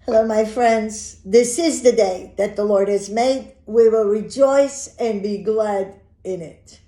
Hello, my friends. This is the day that the Lord has made. We will rejoice and be glad in it.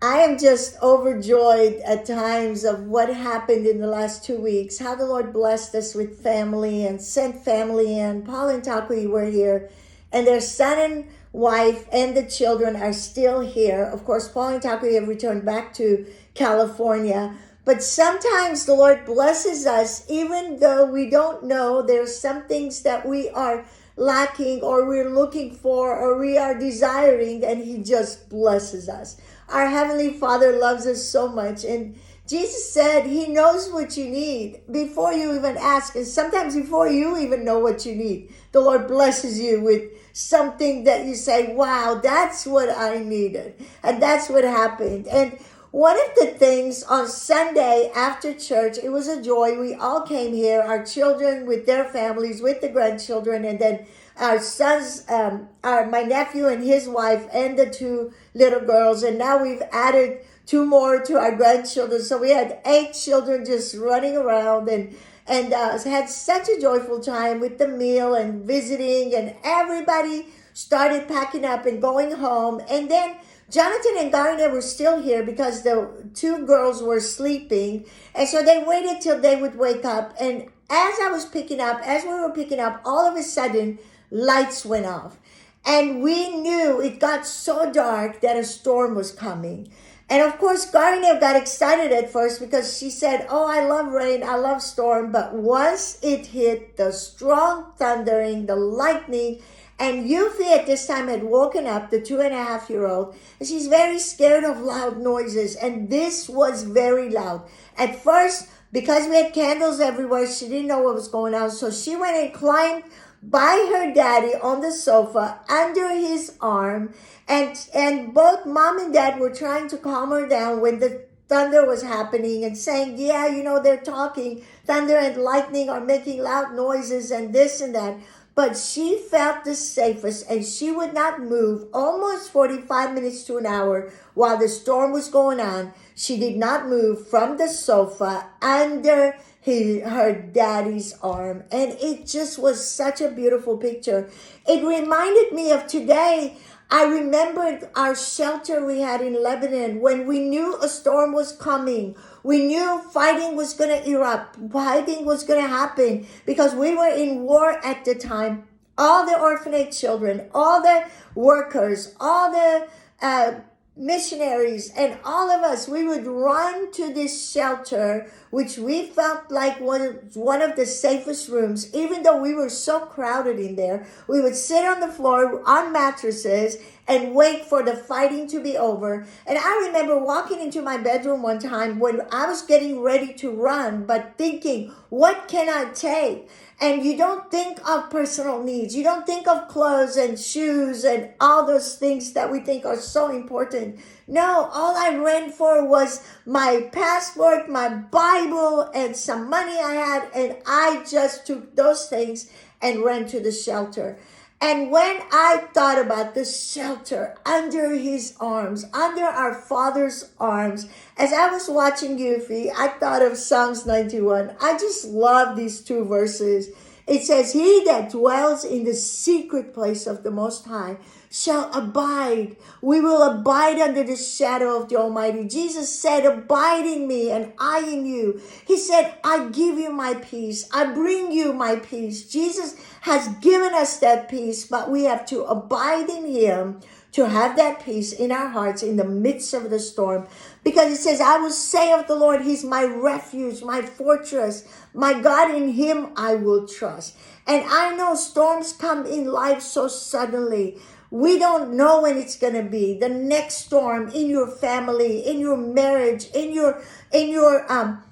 I am just overjoyed at times of what happened in the last 2 weeks, how the Lord blessed us with family and sent family in. Paul and Takui were here, and their son and wife and the children are still here. Of course, Paul and Takui have returned back to California. But sometimes the Lord blesses us, even though we don't know there's some things that we are lacking or we're looking for or we are desiring, and He just blesses us. Our Heavenly Father loves us so much, and Jesus said He knows what you need before you even ask, and sometimes before you even know what you need, the Lord blesses you with something that you say, wow, that's what I needed, and that's what happened. And one of the things on Sunday after church, it was a joy. We all came here, our children with their families, with the grandchildren, and then our sons, my nephew and his wife, and the two little girls. And now we've added two more to our grandchildren. So we had 8 children just running around and had such a joyful time with the meal and visiting, and everybody started packing up and going home. And then Jonathan and Garnet were still here because the 2 girls were sleeping. And so they waited till they would wake up. And as we were picking up, all of a sudden, lights went off. And we knew it got so dark that a storm was coming. And of course, Garnet got excited at first because she said, oh, I love rain, I love storm. But once it hit, the strong thundering, the lightning, and Euphie at this time had woken up, the 2.5-year-old, and she's very scared of loud noises, and this was very loud. At first, because we had candles everywhere, she didn't know what was going on, so she went and climbed by her daddy on the sofa under his arm, and both mom and dad were trying to calm her down when the thunder was happening and saying, yeah, they're talking, thunder and lightning are making loud noises and this and that. But she felt the safest, and she would not move almost 45 minutes to an hour while the storm was going on. She did not move from the sofa under her daddy's arm. And it just was such a beautiful picture. It reminded me of today. I remembered our shelter we had in Lebanon when we knew a storm was coming. We knew fighting was going to erupt. Fighting was going to happen because we were in war at the time. All the orphanage children, all the workers, all the missionaries, and all of us, we would run to this shelter, which we felt like was one of the safest rooms. Even though we were so crowded in there, we would sit on the floor on mattresses and wait for the fighting to be over. And I remember walking into my bedroom one time when I was getting ready to run, but thinking, what can I take? And you don't think of personal needs. You don't think of clothes and shoes and all those things that we think are so important. No, all I ran for was my passport, my Bible, and some money I had. And I just took those things and ran to the shelter. And when I thought about the shelter under his arms, under our Father's arms, as I was watching Euphie, I thought of Psalms 91. I just love these 2 verses. It says, he that dwells in the secret place of the Most High shall abide. We will abide under the shadow of the Almighty. Jesus said, abide in me and I in you. He said, I give you my peace. I bring you my peace. Jesus has given us that peace, but we have to abide in Him to have that peace in our hearts in the midst of the storm. Because it says, I will say of the Lord, He's my refuge, my fortress, my God, in Him I will trust. And I know storms come in life so suddenly. We don't know when it's going to be. The next storm in your family, in your marriage, in your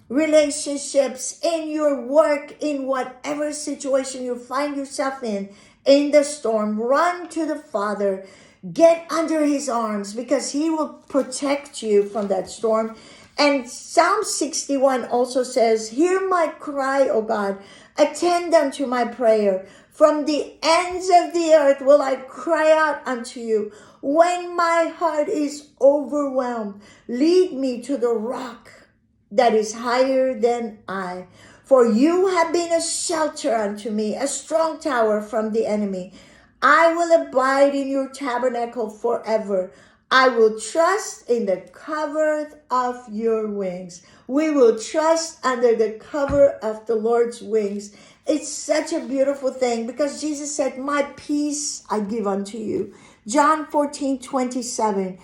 relationships, in your work, in whatever situation you find yourself in the storm, run to the Father. Get under His arms because He will protect you from that storm. And Psalm 61 also says, hear my cry, O God, attend unto my prayer. From the ends of the earth will I cry out unto you. When my heart is overwhelmed, lead me to the rock that is higher than I. For you have been a shelter unto me, a strong tower from the enemy. I will abide in your tabernacle forever. I will trust in the cover of your wings. We will trust under the cover of the Lord's wings. It's such a beautiful thing because Jesus said, my peace I give unto you. John 14:27.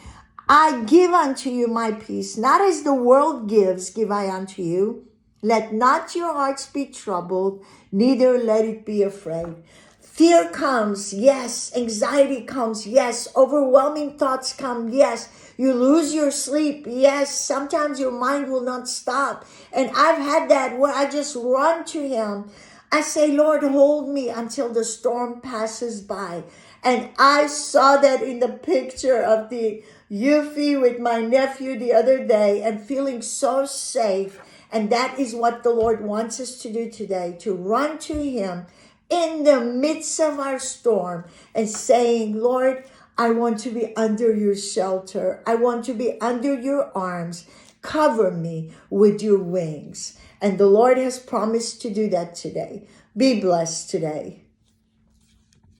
I give unto you my peace, not as the world gives, give I unto you. Let not your hearts be troubled, neither let it be afraid. Fear comes, yes. Anxiety comes, yes. Overwhelming thoughts come, yes. You lose your sleep, yes. Sometimes your mind will not stop. And I've had that where I just run to Him. I say, Lord, hold me until the storm passes by. And I saw that in the picture of the Euphie with my nephew the other day and feeling so safe. And that is what the Lord wants us to do today, to run to Him in the midst of our storm and saying, Lord, I want to be under your shelter. I want to be under your arms. Cover me with your wings. And the Lord has promised to do that today. Be blessed today.